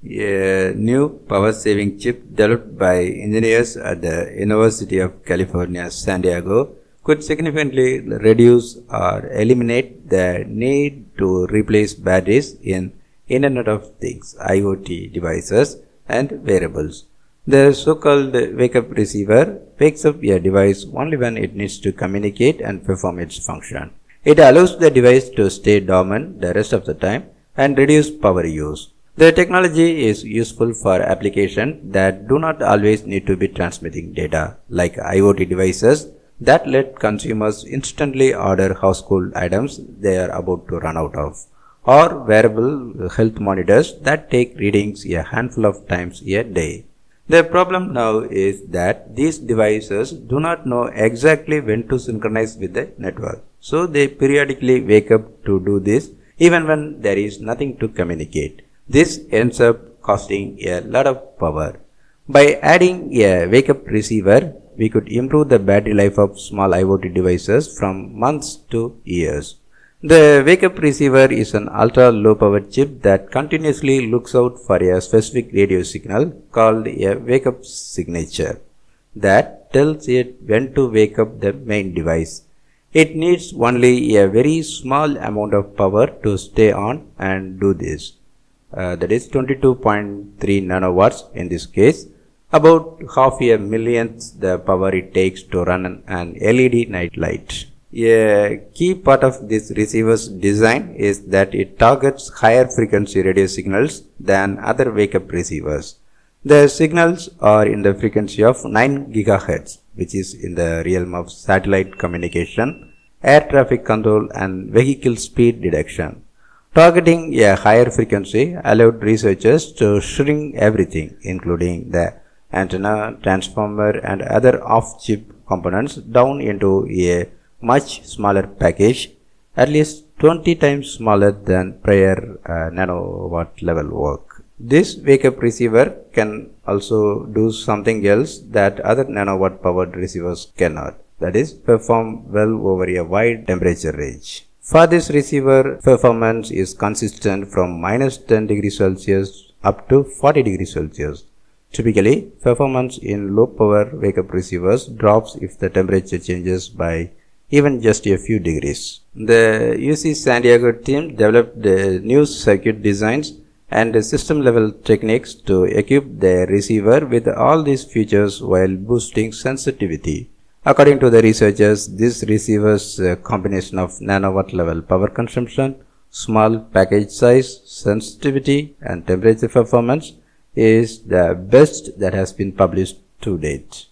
a new power saving chip developed by engineers at the University of California, San Diego could significantly reduce or eliminate the need to replace batteries in Internet of Things IoT devices and wearables. The so-called wake-up receiver wakes up a device only when it needs to communicate and perform its function. It allows the device to stay dormant the rest of the time and reduce power use. The technology is useful for applications that do not always need to be transmitting data, like IoT devices that let consumers instantly order household items they are about to run out of, or wearable health monitors that take readings a handful of times a day. The problem now is that these devices do not know exactly when to synchronize with the network, so they periodically wake up to do this even when there is nothing to communicate. This ends up costing a lot of power. By adding a wake-up receiver, we could improve the battery life of small IoT devices from months to years. The wake-up receiver is an ultra-low power chip that continuously looks out for a specific radio signal called a wake-up signature that tells it when to wake up the main device. It needs only a very small amount of power to stay on and do this. That is 22.3 nanowatts in this case, about half a millionth the power it takes to run an LED night light. A key part of this receiver's design is that it targets higher frequency radio signals than other wake-up receivers. The signals are in the frequency of 9 GHz, which is in the realm of satellite communication, air traffic control and vehicle speed detection. Targeting a higher frequency allowed researchers to shrink everything, including the antenna, transformer and other off-chip components down into a much smaller package, at least 20 times smaller than prior nanowatt level work. This wake-up receiver can also do something else that other nanowatt powered receivers cannot, that is, perform well over a wide temperature range. For this receiver, performance is consistent from minus 10 degrees Celsius up to 40 degrees Celsius. Typically, performance in low power wake-up receivers drops if the temperature changes by even just a few degrees. The UC San Diego team developed new circuit designs and system level techniques to equip the receiver with all these features while boosting sensitivity. According to the researchers, this receiver's combination of nanowatt level power consumption, small package size, sensitivity and temperature performance is the best that has been published to date.